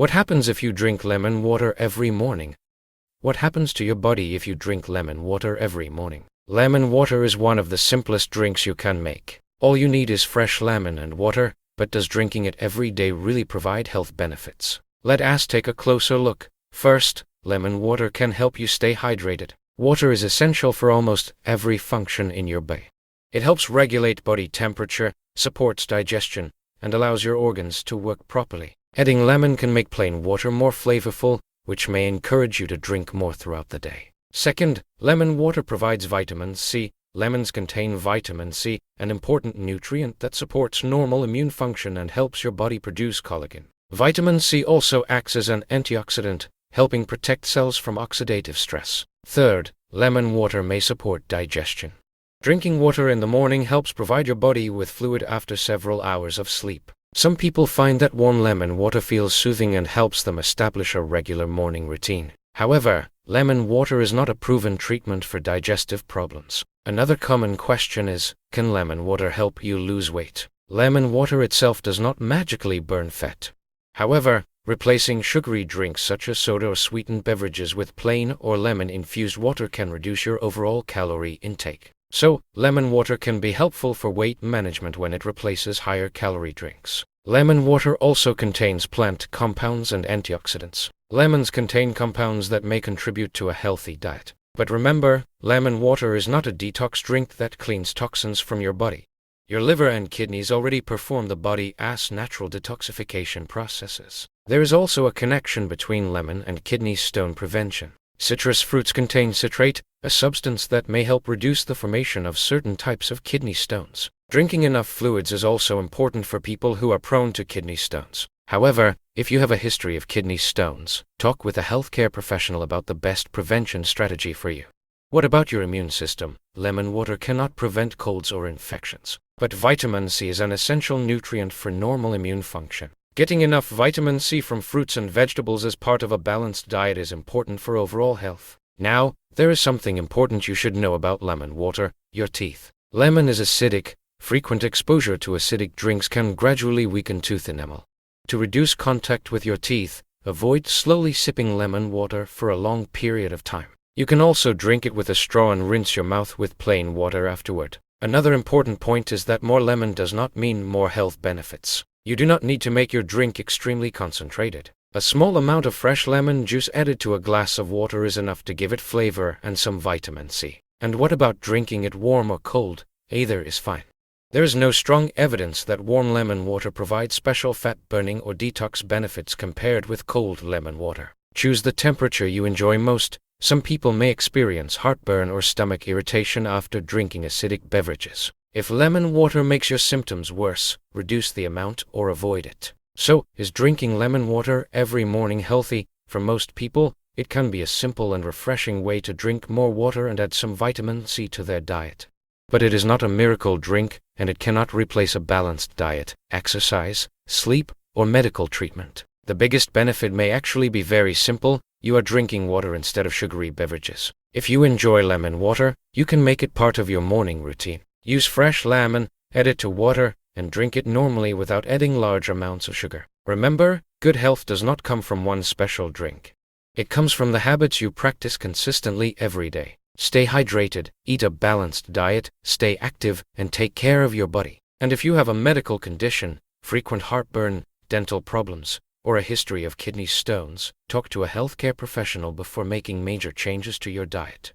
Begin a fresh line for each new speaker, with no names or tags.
What happens if you drink lemon water every morning? What happens to your body if you drink lemon water every morning? Lemon water is one of the simplest drinks you can make. All you need is fresh lemon and water, but does drinking it every day really provide health benefits? Let us take a closer look. First, lemon water can help you stay hydrated. Water is essential for almost every function in your body. It helps regulate body temperature, supports digestion, and allows your organs to work properly. Adding lemon can make plain water more flavorful, which may encourage you to drink more throughout the day. Second, lemon water provides vitamin C. Lemons contain vitamin C, an important nutrient that supports normal immune function and helps your body produce collagen. Vitamin C also acts as an antioxidant, helping protect cells from oxidative stress. Third, lemon water may support digestion. Drinking water in the morning helps provide your body with fluid after several hours of sleep. Some people find that warm lemon water feels soothing and helps them establish a regular morning routine. However, lemon water is not a proven treatment for digestive problems. Another common question is, can lemon water help you lose weight? Lemon water itself does not magically burn fat. However, replacing sugary drinks such as soda or sweetened beverages with plain or lemon-infused water can reduce your overall calorie intake. So, lemon water can be helpful for weight management when it replaces higher calorie drinks. Lemon water also contains plant compounds and antioxidants. Lemons contain compounds that may contribute to a healthy diet. But remember, lemon water is not a detox drink that cleans toxins from your body. Your liver and kidneys already perform the body's natural detoxification processes. There is also a connection between lemon and kidney stone prevention. Citrus fruits contain citrate, a substance that may help reduce the formation of certain types of kidney stones. Drinking enough fluids is also important for people who are prone to kidney stones. However, if you have a history of kidney stones, talk with a healthcare professional about the best prevention strategy for you. What about your immune system? Lemon water cannot prevent colds or infections, but vitamin C is an essential nutrient for normal immune function. Getting enough vitamin C from fruits and vegetables as part of a balanced diet is important for overall health. Now, there is something important you should know about lemon water: your teeth. Lemon is acidic. Frequent exposure to acidic drinks can gradually weaken tooth enamel. To reduce contact with your teeth, avoid slowly sipping lemon water for a long period of time. You can also drink it with a straw and rinse your mouth with plain water afterward. Another important point is that more lemon does not mean more health benefits. You do not need to make your drink extremely concentrated. A small amount of fresh lemon juice added to a glass of water is enough to give it flavor and some vitamin C. And what about drinking it warm or cold? Either is fine. There is no strong evidence that warm lemon water provides special fat burning or detox benefits compared with cold lemon water. Choose the temperature you enjoy most. Some people may experience heartburn or stomach irritation after drinking acidic beverages. If lemon water makes your symptoms worse, reduce the amount or avoid it. So, is drinking lemon water every morning healthy? For most people, it can be a simple and refreshing way to drink more water and add some vitamin C to their diet. But it is not a miracle drink, and it cannot replace a balanced diet, exercise, sleep, or medical treatment. The biggest benefit may actually be very simple: you are drinking water instead of sugary beverages. If you enjoy lemon water, you can make it part of your morning routine. Use fresh lemon, add it to water, and drink it normally without adding large amounts of sugar. Remember, good health does not come from one special drink. It comes from the habits you practice consistently every day. Stay hydrated, eat a balanced diet, stay active, and take care of your body. And if you have a medical condition, frequent heartburn, dental problems, or a history of kidney stones, talk to a healthcare professional before making major changes to your diet.